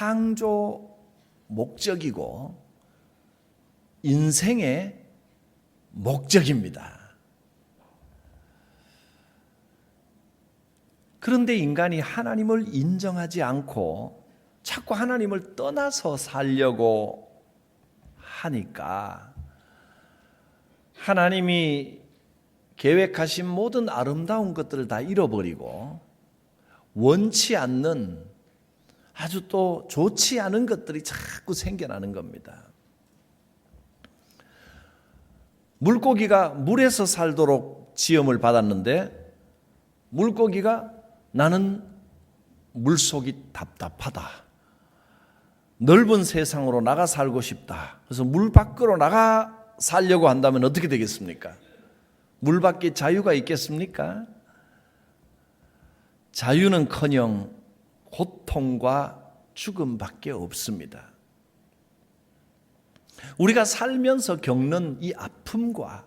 창조 목적이고 인생의 목적입니다. 그런데 인간이 하나님을 인정하지 않고 자꾸 하나님을 떠나서 살려고 하니까 하나님이 계획하신 모든 아름다운 것들을 다 잃어버리고 원치 않는 아주 또 좋지 않은 것들이 자꾸 생겨나는 겁니다. 물고기가 물에서 살도록 지음을 받았는데 물고기가 나는 물속이 답답하다. 넓은 세상으로 나가 살고 싶다. 그래서 물 밖으로 나가 살려고 한다면 어떻게 되겠습니까? 물 밖에 자유가 있겠습니까? 자유는커녕 고통과 죽음밖에 없습니다. 우리가 살면서 겪는 이 아픔과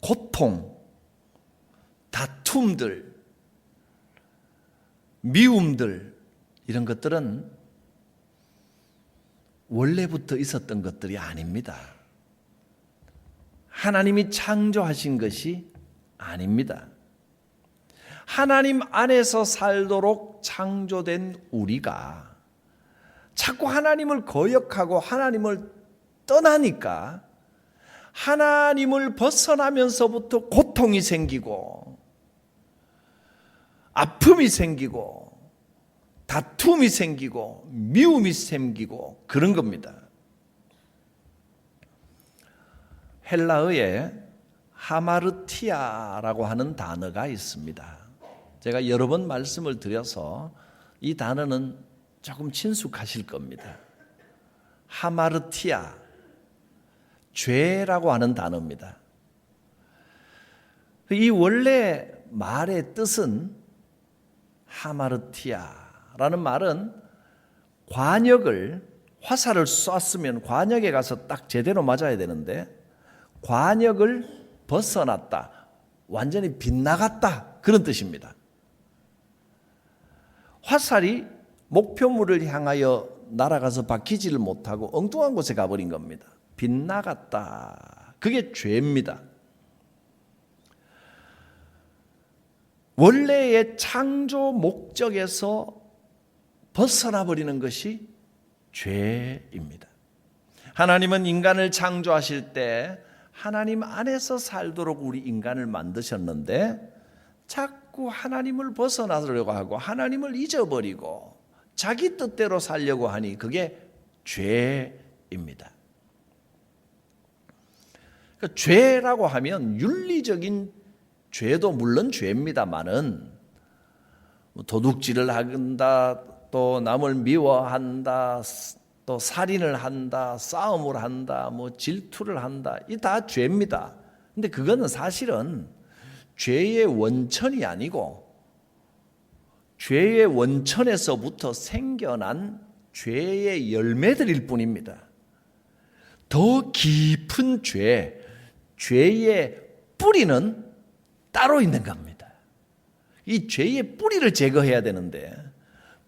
고통, 다툼들, 미움들 이런 것들은 원래부터 있었던 것들이 아닙니다. 하나님이 창조하신 것이 아닙니다. 하나님 안에서 살도록 창조된 우리가 자꾸 하나님을 거역하고 하나님을 떠나니까 하나님을 벗어나면서부터 고통이 생기고 아픔이 생기고 다툼이 생기고 미움이 생기고 그런 겁니다. 헬라어에 하마르티아라고 하는 단어가 있습니다. 제가 여러 번 말씀을 드려서 이 단어는 조금 친숙하실 겁니다. 하마르티아, 죄라고 하는 단어입니다. 이 원래 말의 뜻은 하마르티아라는 말은 관역을 화살을 쐈으면 관역에 가서 딱 제대로 맞아야 되는데 관역을 벗어났다, 완전히 빗나갔다 그런 뜻입니다. 화살이 목표물을 향하여 날아가서 박히지를 못하고 엉뚱한 곳에 가버린 겁니다. 빗나갔다. 그게 죄입니다. 원래의 창조 목적에서 벗어나 버리는 것이 죄입니다. 하나님은 인간을 창조하실 때 하나님 안에서 살도록 우리 인간을 만드셨는데 자꾸 하나님을 벗어나려고 하고 하나님을 잊어버리고 자기 뜻대로 살려고 하니 그게 죄입니다. 그러니까 죄라고 하면 윤리적인 죄도 물론 죄입니다만은 도둑질을 한다, 또 남을 미워한다, 또 살인을 한다, 싸움을 한다, 질투를 한다, 이 다 죄입니다. 근데 그거는 사실은 죄의 원천이 아니고 죄의 원천에서부터 생겨난 죄의 열매들일 뿐입니다. 더 깊은 죄의 뿌리는 따로 있는 겁니다. 이 죄의 뿌리를 제거해야 되는데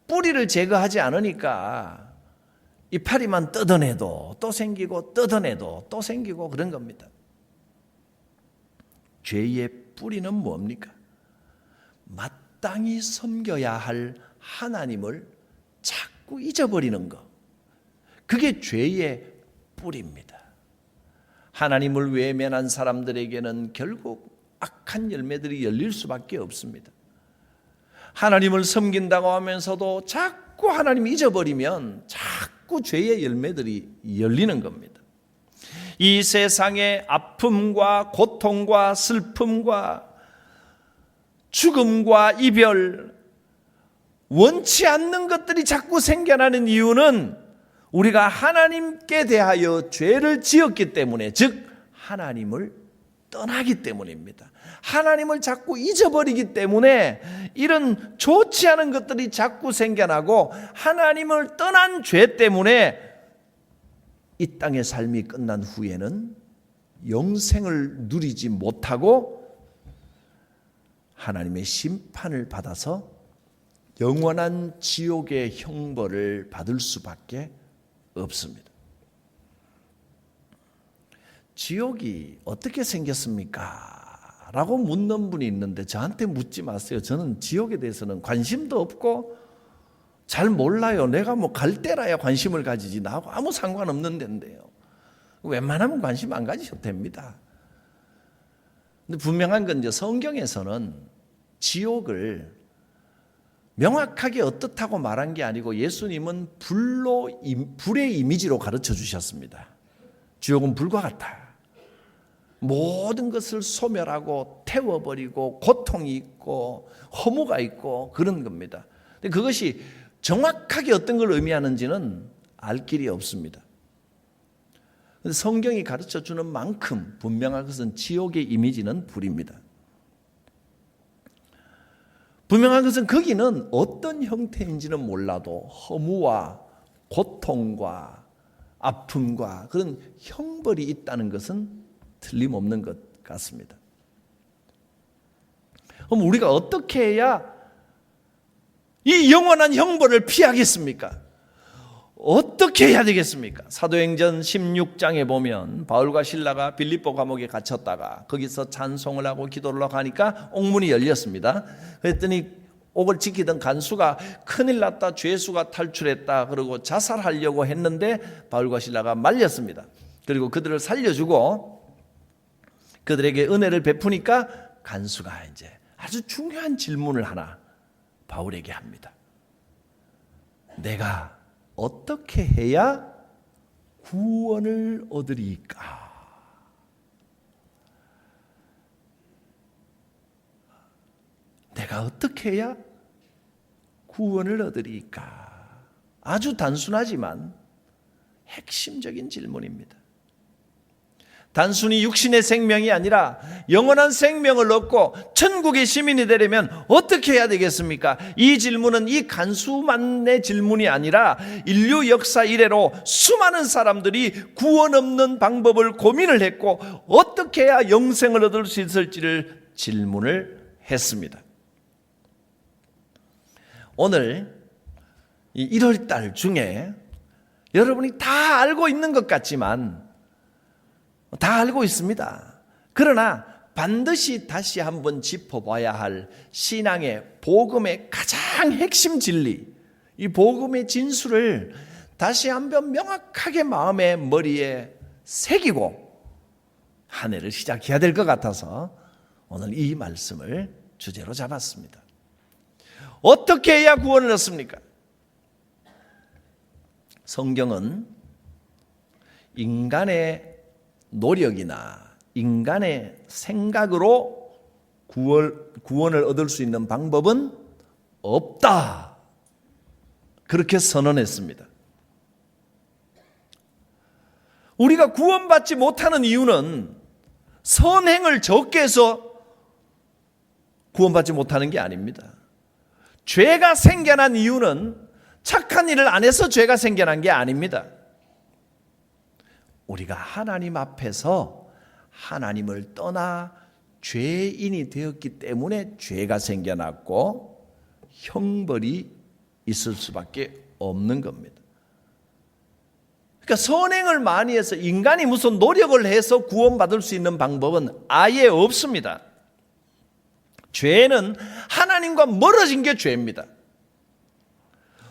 뿌리를 제거하지 않으니까 이파리만 뜯어내도 또 생기고 뜯어내도 또 생기고 그런 겁니다. 죄의 뿌리는 뭡니까? 마땅히 섬겨야 할 하나님을 자꾸 잊어버리는 것. 그게 죄의 뿌리입니다. 하나님을 외면한 사람들에게는 결국 악한 열매들이 열릴 수밖에 없습니다. 하나님을 섬긴다고 하면서도 자꾸 하나님 잊어버리면 자꾸 죄의 열매들이 열리는 겁니다. 이 세상의 아픔과 고통과 슬픔과 죽음과 이별, 원치 않는 것들이 자꾸 생겨나는 이유는 우리가 하나님께 대하여 죄를 지었기 때문에, 즉 하나님을 떠나기 때문입니다. 하나님을 자꾸 잊어버리기 때문에 이런 좋지 않은 것들이 자꾸 생겨나고 하나님을 떠난 죄 때문에 이 땅의 삶이 끝난 후에는 영생을 누리지 못하고 하나님의 심판을 받아서 영원한 지옥의 형벌을 받을 수밖에 없습니다. 지옥이 어떻게 생겼습니까? 라고 묻는 분이 있는데 저한테 묻지 마세요. 저는 지옥에 대해서는 관심도 없고 잘 몰라요. 내가 뭐 갈 때라야 관심을 가지지 나하고 아무 상관없는 데인데요. 웬만하면 관심 안 가지셔도 됩니다. 근데 분명한 건 이제 성경에서는 지옥을 명확하게 어떻다고 말한 게 아니고 예수님은 불의 이미지로 가르쳐 주셨습니다. 지옥은 불과 같다. 모든 것을 소멸하고 태워버리고 고통이 있고 허무가 있고 그런 겁니다. 근데 그것이 정확하게 어떤 걸 의미하는지는 알 길이 없습니다. 근데 성경이 가르쳐 주는 만큼 분명한 것은 지옥의 이미지는 불입니다. 분명한 것은 거기는 어떤 형태인지는 몰라도 허무와 고통과 아픔과 그런 형벌이 있다는 것은 틀림없는 것 같습니다. 그럼 우리가 어떻게 해야 이 영원한 형벌을 피하겠습니까? 어떻게 해야 되겠습니까? 사도행전 16장에 보면 바울과 실라가 빌립보 감옥에 갇혔다가 거기서 찬송을 하고 기도를 하고 하니까 옥문이 열렸습니다. 그랬더니 옥을 지키던 간수가 큰일 났다, 죄수가 탈출했다 그러고 자살하려고 했는데 바울과 실라가 말렸습니다. 그리고 그들을 살려주고 그들에게 은혜를 베푸니까 간수가 이제 아주 중요한 질문을 하나 바울에게 합니다. 내가 어떻게 해야 구원을 얻으리까? 내가 어떻게 해야 구원을 얻으리까? 아주 단순하지만 핵심적인 질문입니다. 단순히 육신의 생명이 아니라 영원한 생명을 얻고 천국의 시민이 되려면 어떻게 해야 되겠습니까? 이 질문은 이 간수만의 질문이 아니라 인류 역사 이래로 수많은 사람들이 구원 없는 방법을 고민을 했고 어떻게 해야 영생을 얻을 수 있을지를 질문을 했습니다. 오늘 이 1월 달 중에 여러분이 다 알고 있는 것 같지만 다 알고 있습니다. 그러나 반드시 다시 한번 짚어봐야 할 신앙의 복음의 가장 핵심 진리, 이 복음의 진수를 다시 한번 명확하게 마음의 머리에 새기고 한 해를 시작해야 될 것 같아서 오늘 이 말씀을 주제로 잡았습니다. 어떻게 해야 구원을 얻습니까? 성경은 인간의 노력이나 인간의 생각으로 구원을 얻을 수 있는 방법은 없다. 그렇게 선언했습니다. 우리가 구원받지 못하는 이유는 선행을 적게 해서 구원받지 못하는 게 아닙니다. 죄가 생겨난 이유는 착한 일을 안 해서 죄가 생겨난 게 아닙니다. 우리가 하나님 앞에서 하나님을 떠나 죄인이 되었기 때문에 죄가 생겨났고 형벌이 있을 수밖에 없는 겁니다. 그러니까 선행을 많이 해서 인간이 무슨 노력을 해서 구원받을 수 있는 방법은 아예 없습니다. 죄는 하나님과 멀어진 게 죄입니다.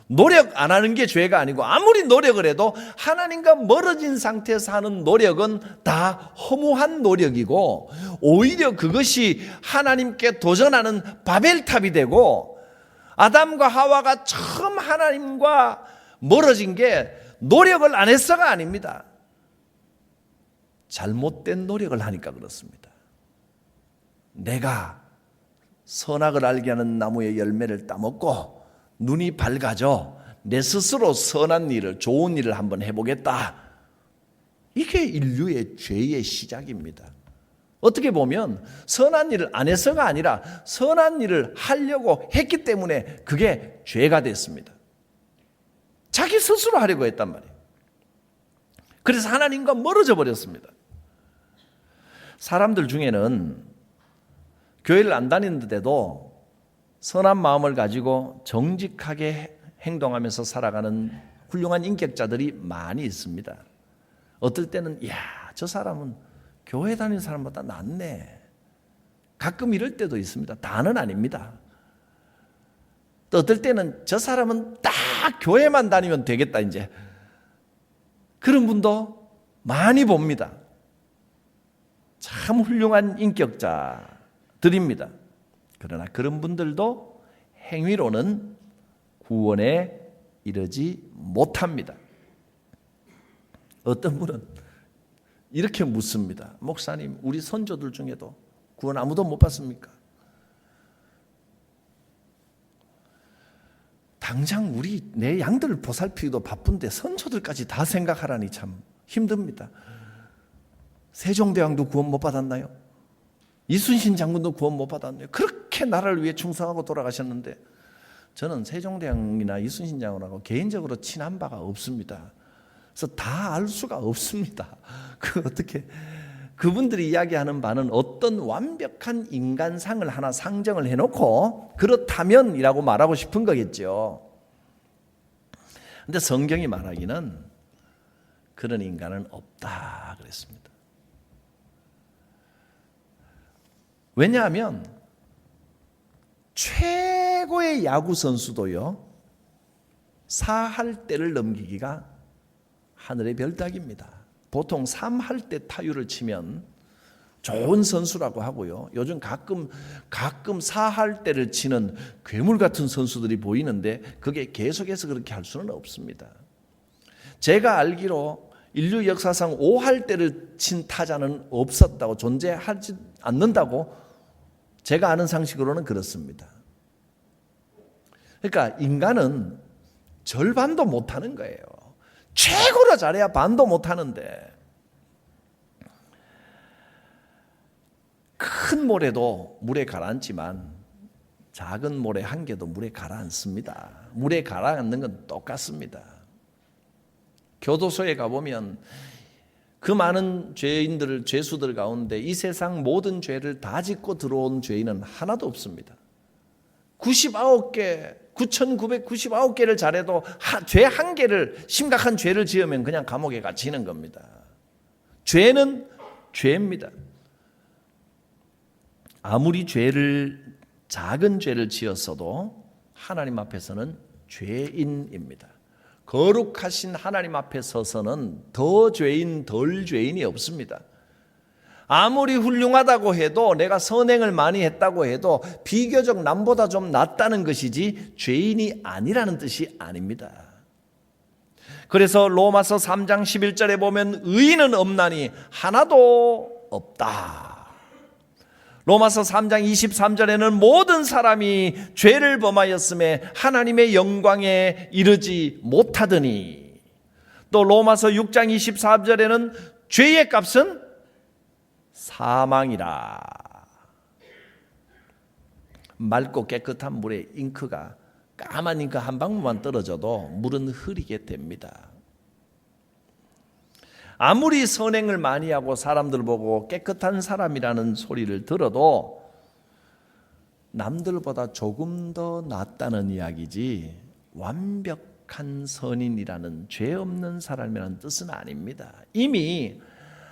노력 안 하는 게 죄가 아니고 아무리 노력을 해도 하나님과 멀어진 상태에서 하는 노력은 다 허무한 노력이고 오히려 그것이 하나님께 도전하는 바벨탑이 되고 아담과 하와가 처음 하나님과 멀어진 게 노력을 안 해서가 아닙니다. 잘못된 노력을 하니까 그렇습니다. 내가 선악을 알게 하는 나무의 열매를 따먹고 눈이 밝아져 내 스스로 선한 일을 좋은 일을 한번 해보겠다. 이게 인류의 죄의 시작입니다. 어떻게 보면 선한 일을 안 해서가 아니라 선한 일을 하려고 했기 때문에 그게 죄가 됐습니다. 자기 스스로 하려고 했단 말이에요. 그래서 하나님과 멀어져 버렸습니다. 사람들 중에는 교회를 안 다니는데도 선한 마음을 가지고 정직하게 행동하면서 살아가는 훌륭한 인격자들이 많이 있습니다. 어떨 때는 야, 저 사람은 교회 다니는 사람보다 낫네. 가끔 이럴 때도 있습니다. 다는 아닙니다. 또 어떨 때는 저 사람은 딱 교회만 다니면 되겠다 이제. 그런 분도 많이 봅니다. 참 훌륭한 인격자들입니다. 그러나 그런 분들도 행위로는 구원에 이르지 못합니다. 어떤 분은 이렇게 묻습니다. 목사님, 우리 선조들 중에도 구원 아무도 못 받습니까? 당장 내 양들을 보살피기도 바쁜데 선조들까지 다 생각하라니 참 힘듭니다. 세종대왕도 구원 못 받았나요? 이순신 장군도 구원 못 받았나요? 그렇게 나라를 위해 충성하고 돌아가셨는데 저는 세종대왕이나 이순신 장군하고 개인적으로 친한 바가 없습니다. 그래서 다 알 수가 없습니다. 어떻게 그분들이 이야기하는 바는 어떤 완벽한 인간상을 하나 상정을 해놓고 그렇다면이라고 말하고 싶은 거겠죠. 그런데 성경이 말하기는 그런 인간은 없다 그랬습니다. 왜냐하면 최고의 야구 선수도요, 사할 때를 넘기기가 하늘의 별 따기입니다. 보통 3할 때 타율을 치면 좋은 선수라고 하고요. 요즘 가끔 4할 때를 치는 괴물 같은 선수들이 보이는데 그게 계속해서 그렇게 할 수는 없습니다. 제가 알기로 인류 역사상 5할 때를 친 타자는 없었다고, 존재하지 않는다고 제가 아는 상식으로는 그렇습니다. 그러니까 인간은 절반도 못하는 거예요. 최고로 잘해야 반도 못하는데 큰 모래도 물에 가라앉지만 작은 모래 한 개도 물에 가라앉습니다. 물에 가라앉는 건 똑같습니다. 교도소에 가보면 그 많은 죄수들 가운데 이 세상 모든 죄를 다 짓고 들어온 죄인은 하나도 없습니다. 9,999개를 잘해도 죄 한 개를, 심각한 죄를 지으면 그냥 감옥에 갇히는 겁니다. 죄는 죄입니다. 아무리 작은 죄를 지었어도 하나님 앞에서는 죄인입니다. 거룩하신 하나님 앞에 서서는 더 죄인 덜 죄인이 없습니다. 아무리 훌륭하다고 해도, 내가 선행을 많이 했다고 해도 비교적 남보다 좀 낫다는 것이지 죄인이 아니라는 뜻이 아닙니다. 그래서 로마서 3장 11절에 보면 의인은 없나니 하나도 없다. 로마서 3장 23절에는 모든 사람이 죄를 범하였음에 하나님의 영광에 이르지 못하더니, 또 로마서 6장 24절에는 죄의 값은 사망이라. 맑고 깨끗한 물에 잉크가, 까만 잉크 한 방울만 떨어져도 물은 흐리게 됩니다. 아무리 선행을 많이 하고 사람들 보고 깨끗한 사람이라는 소리를 들어도 남들보다 조금 더 낫다는 이야기지 완벽한 선인이라는, 죄 없는 사람이라는 뜻은 아닙니다. 이미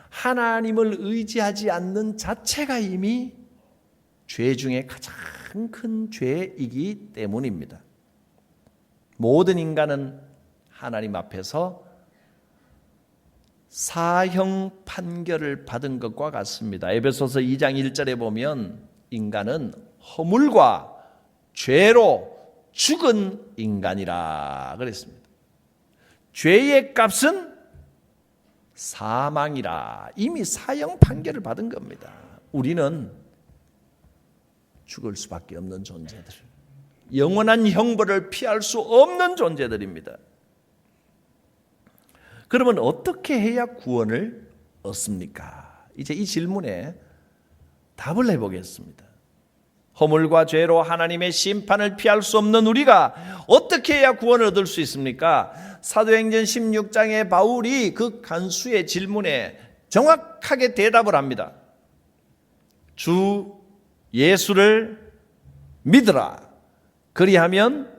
하나님을 의지하지 않는 자체가 이미 죄 중에 가장 큰 죄이기 때문입니다. 모든 인간은 하나님 앞에서 사형 판결을 받은 것과 같습니다. 에베소서 2장 1절에 보면 인간은 허물과 죄로 죽은 인간이라 그랬습니다. 죄의 값은 사망이라. 이미 사형 판결을 받은 겁니다. 우리는 죽을 수밖에 없는 존재들, 영원한 형벌을 피할 수 없는 존재들입니다. 그러면 어떻게 해야 구원을 얻습니까? 이제 이 질문에 답을 해보겠습니다. 허물과 죄로 하나님의 심판을 피할 수 없는 우리가 어떻게 해야 구원을 얻을 수 있습니까? 사도행전 16장에 바울이 그 간수의 질문에 정확하게 대답을 합니다. 주 예수를 믿으라. 그리하면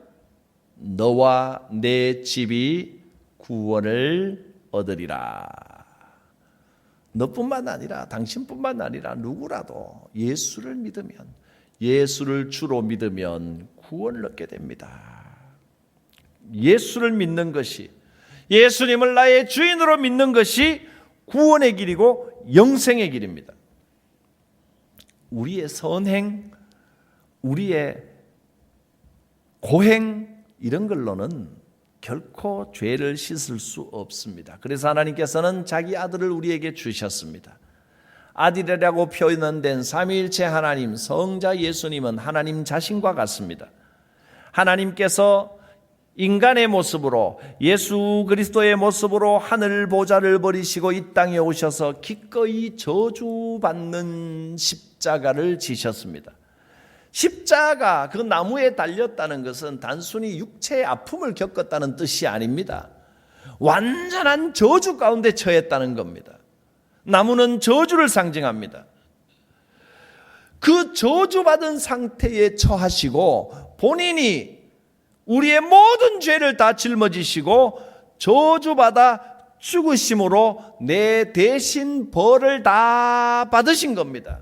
너와 내 집이 구원을 얻으리라. 너뿐만 아니라 당신뿐만 아니라 누구라도 예수를 믿으면, 예수를 주로 믿으면 구원을 얻게 됩니다. 예수를 믿는 것이, 예수님을 나의 주인으로 믿는 것이 구원의 길이고 영생의 길입니다. 우리의 선행, 우리의 고행 이런 걸로는 결코 죄를 씻을 수 없습니다. 그래서 하나님께서는 자기 아들을 우리에게 주셨습니다. 아들이라고 표현된 삼위일체 하나님 성자 예수님은 하나님 자신과 같습니다. 하나님께서 인간의 모습으로, 예수 그리스도의 모습으로 하늘 보좌를 버리시고 이 땅에 오셔서 기꺼이 저주받는 십자가를 지셨습니다. 십자가, 그 나무에 달렸다는 것은 단순히 육체의 아픔을 겪었다는 뜻이 아닙니다. 완전한 저주 가운데 처했다는 겁니다. 나무는 저주를 상징합니다. 그 저주받은 상태에 처하시고 본인이 우리의 모든 죄를 다 짊어지시고 저주받아 죽으심으로 내 대신 벌을 다 받으신 겁니다.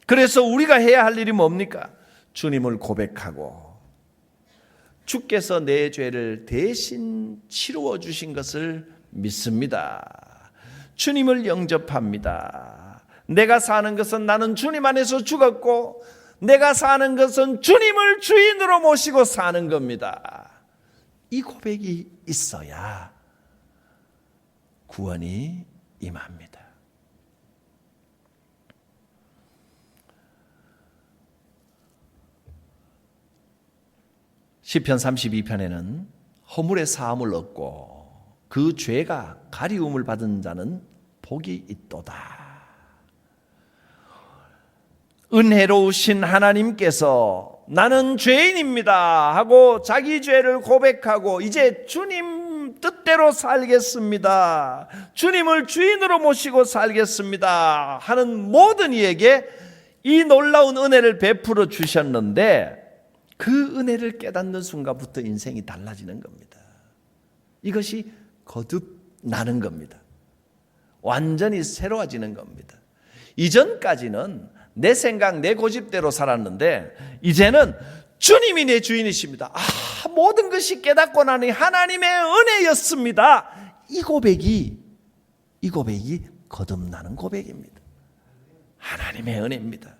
그래서 우리가 해야 할 일이 뭡니까? 주님을 고백하고 주께서 내 죄를 대신 치루어 주신 것을 믿습니다. 주님을 영접합니다. 내가 사는 것은 나는 주님 안에서 죽었고 내가 사는 것은 주님을 주인으로 모시고 사는 겁니다. 이 고백이 있어야 구원이 임합니다. 시편 32편에는 허물의 사함을 얻고 그 죄가 가리움을 받은 자는 복이 있도다. 은혜로우신 하나님께서 나는 죄인입니다 하고 자기 죄를 고백하고 이제 주님 뜻대로 살겠습니다, 주님을 주인으로 모시고 살겠습니다 하는 모든 이에게 이 놀라운 은혜를 베풀어 주셨는데 그 은혜를 깨닫는 순간부터 인생이 달라지는 겁니다. 이것이 거듭나는 겁니다. 완전히 새로워지는 겁니다. 이전까지는 내 생각, 내 고집대로 살았는데 이제는 주님이 내 주인이십니다. 모든 것이 깨닫고 나니 하나님의 은혜였습니다. 이 고백이 거듭나는 고백입니다. 하나님의 은혜입니다.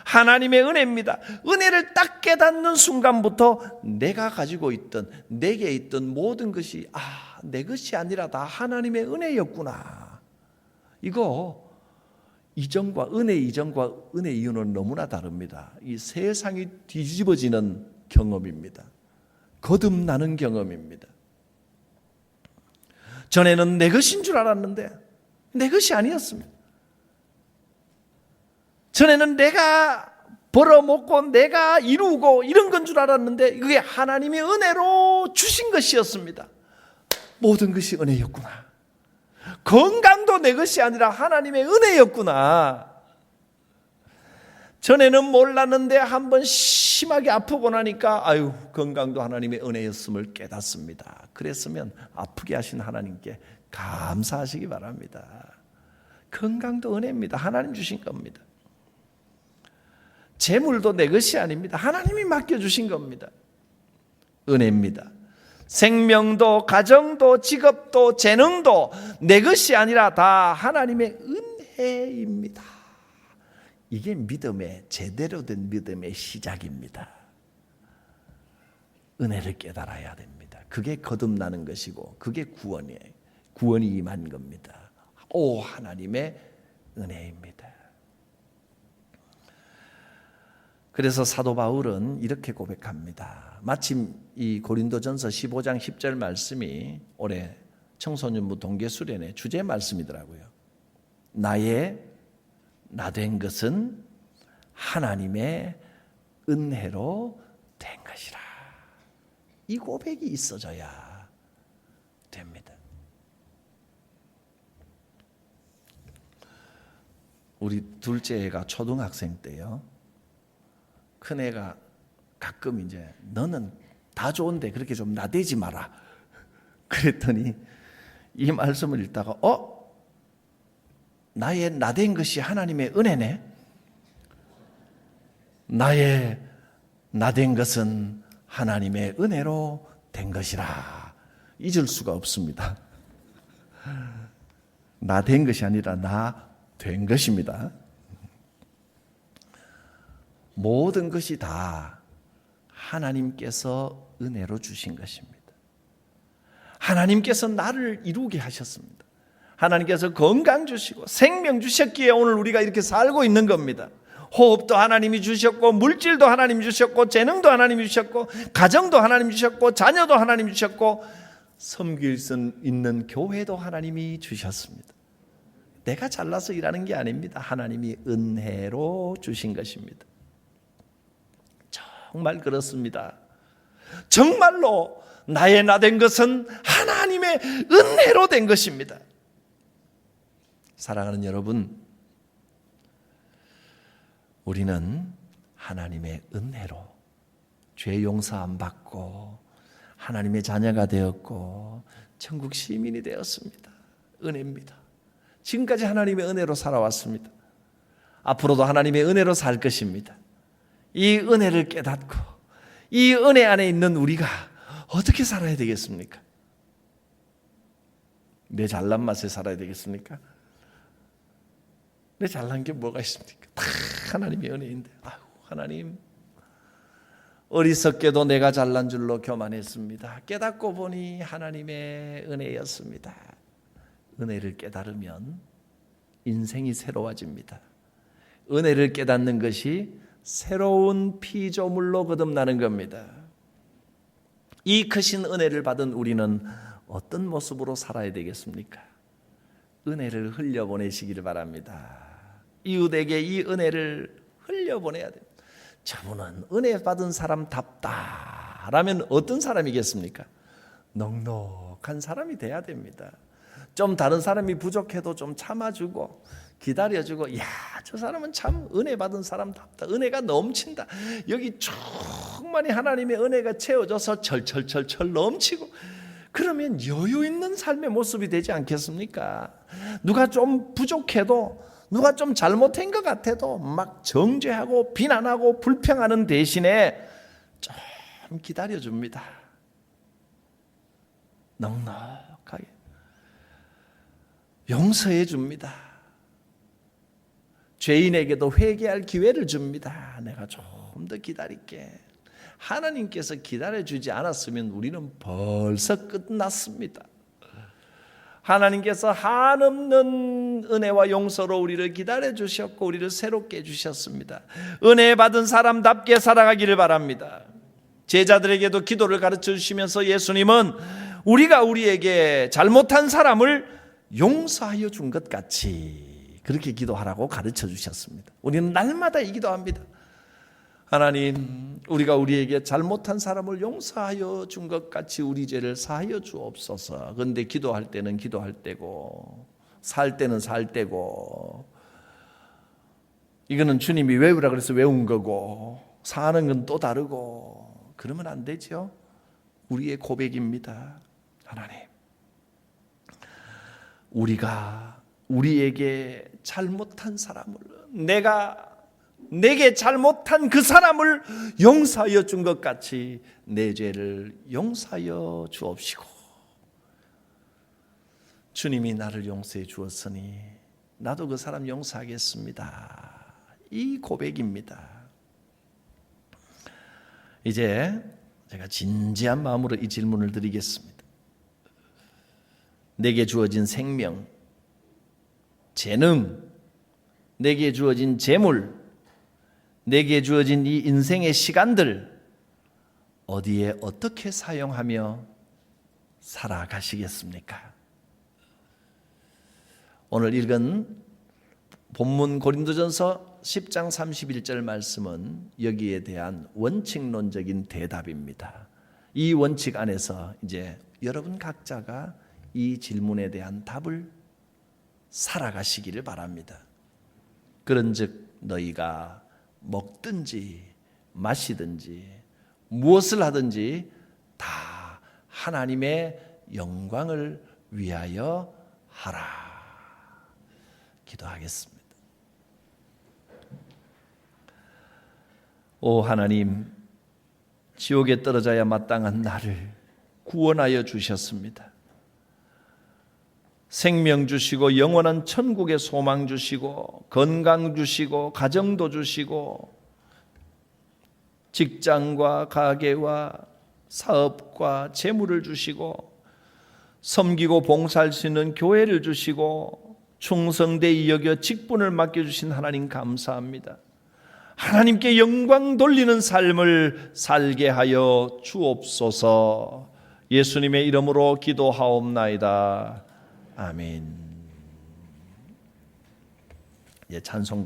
하나님의 은혜입니다. 은혜를 딱 깨닫는 순간부터 내가 가지고 있던, 내게 있던 모든 것이 내 것이 아니라 다 하나님의 은혜였구나. 이거 이전과 은혜 이전과 은혜 이후는 너무나 다릅니다. 이 세상이 뒤집어지는 경험입니다. 거듭나는 경험입니다. 전에는 내 것인 줄 알았는데 내 것이 아니었습니다. 전에는 내가 벌어먹고 내가 이루고 이런 건 줄 알았는데 그게 하나님의 은혜로 주신 것이었습니다. 모든 것이 은혜였구나. 건강도 내 것이 아니라 하나님의 은혜였구나. 전에는 몰랐는데 한번 심하게 아프고 나니까 건강도 하나님의 은혜였음을 깨닫습니다. 그랬으면 아프게 하신 하나님께 감사하시기 바랍니다. 건강도 은혜입니다. 하나님 주신 겁니다. 재물도 내 것이 아닙니다. 하나님이 맡겨주신 겁니다. 은혜입니다. 생명도 가정도 직업도 재능도 내 것이 아니라 다 하나님의 은혜입니다. 이게 믿음의 제대로 된 믿음의 시작입니다. 은혜를 깨달아야 됩니다. 그게 거듭나는 것이고 그게 구원이 임한 겁니다. 오 하나님의 은혜입니다. 그래서 사도 바울은 이렇게 고백합니다. 마침 이 고린도전서 15장 10절 말씀이 올해 청소년부 동계수련의 주제 말씀이더라고요. 나 된 것은 하나님의 은혜로 된 것이라. 이 고백이 있어져야 됩니다. 우리 둘째 애가 초등학생 때요. 큰애가 가끔 이제 너는 다 좋은데 그렇게 좀 나대지 마라. 그랬더니 이 말씀을 읽다가 나의 나댄 것이 하나님의 은혜네. 나의 나댄 것은 하나님의 은혜로 된 것이라. 잊을 수가 없습니다. 나댄 것이 아니라 나 된 것입니다. 모든 것이 다 하나님께서 은혜로 주신 것입니다. 하나님께서 나를 이루게 하셨습니다. 하나님께서 건강 주시고 생명 주셨기에 오늘 우리가 이렇게 살고 있는 겁니다. 호흡도 하나님이 주셨고, 물질도 하나님이 주셨고, 재능도 하나님이 주셨고, 가정도 하나님이 주셨고, 자녀도 하나님이 주셨고, 섬길 수 있는 교회도 하나님이 주셨습니다. 내가 잘나서 일하는 게 아닙니다. 하나님이 은혜로 주신 것입니다. 정말 그렇습니다. 정말로 나의 나된 것은 하나님의 은혜로 된 것입니다. 사랑하는 여러분, 우리는 하나님의 은혜로 죄 용서함 받고 하나님의 자녀가 되었고 천국 시민이 되었습니다. 은혜입니다. 지금까지 하나님의 은혜로 살아왔습니다. 앞으로도 하나님의 은혜로 살 것입니다. 이 은혜를 깨닫고 이 은혜 안에 있는 우리가 어떻게 살아야 되겠습니까? 내 잘난 맛에 살아야 되겠습니까? 내 잘난 게 뭐가 있습니까? 다 하나님의 은혜인데, 하나님, 어리석게도 내가 잘난 줄로 교만했습니다. 깨닫고 보니 하나님의 은혜였습니다. 은혜를 깨달으면 인생이 새로워집니다. 은혜를 깨닫는 것이 새로운 피조물로 거듭나는 겁니다. 이 크신 은혜를 받은 우리는 어떤 모습으로 살아야 되겠습니까? 은혜를 흘려보내시기를 바랍니다. 이웃에게 이 은혜를 흘려보내야 됩니다. 저분은 은혜 받은 사람답다라면 어떤 사람이겠습니까? 넉넉한 사람이 돼야 됩니다. 좀 다른 사람이 부족해도 좀 참아주고 기다려주고, 저 사람은 참 은혜 받은 사람답다. 은혜가 넘친다. 여기 충만히 하나님의 은혜가 채워져서 철철철철 넘치고, 그러면 여유 있는 삶의 모습이 되지 않겠습니까? 누가 좀 부족해도, 누가 좀 잘못한 것 같아도 막 정죄하고 비난하고 불평하는 대신에 좀 기다려줍니다. 넉넉하게 용서해 줍니다. 죄인에게도 회개할 기회를 줍니다. 내가 좀 더 기다릴게. 하나님께서 기다려주지 않았으면 우리는 벌써 끝났습니다. 하나님께서 한없는 은혜와 용서로 우리를 기다려주셨고 우리를 새롭게 해주셨습니다. 은혜 받은 사람답게 살아가기를 바랍니다. 제자들에게도 기도를 가르쳐 주시면서 예수님은 우리가 우리에게 잘못한 사람을 용서하여 준 것 같이 그렇게 기도하라고 가르쳐 주셨습니다. 우리는 날마다 이 기도합니다. 하나님, 우리가 우리에게 잘못한 사람을 용서하여 준 것 같이 우리 죄를 사하여 주옵소서. 그런데 기도할 때는 기도할 때고 살 때는 살 때고, 이거는 주님이 외우라 그래서 외운 거고 사는 건 또 다르고, 그러면 안 되죠. 우리의 고백입니다. 하나님, 우리가 우리에게 잘못한 사람을, 내게 잘못한 그 사람을 용서하여 준 것 같이 내 죄를 용서하여 주옵시고, 주님이 나를 용서해 주었으니 나도 그 사람 용서하겠습니다. 이 고백입니다. 이제 제가 진지한 마음으로 이 질문을 드리겠습니다. 내게 주어진 생명, 재능, 내게 주어진 재물, 내게 주어진 이 인생의 시간들 어디에 어떻게 사용하며 살아가시겠습니까? 오늘 읽은 본문 고린도전서 10장 31절 말씀은 여기에 대한 원칙론적인 대답입니다. 이 원칙 안에서 이제 여러분 각자가 이 질문에 대한 답을 살아가시기를 바랍니다. 그런즉 너희가 먹든지 마시든지 무엇을 하든지 다 하나님의 영광을 위하여 하라. 기도하겠습니다. 오 하나님, 지옥에 떨어져야 마땅한 나를 구원하여 주셨습니다. 생명 주시고 영원한 천국의 소망 주시고 건강 주시고 가정도 주시고 직장과 가게와 사업과 재물을 주시고 섬기고 봉사할 수 있는 교회를 주시고 충성되이 여겨 직분을 맡겨주신 하나님 감사합니다. 하나님께 영광 돌리는 삶을 살게 하여 주옵소서. 예수님의 이름으로 기도하옵나이다. 아멘. 찬송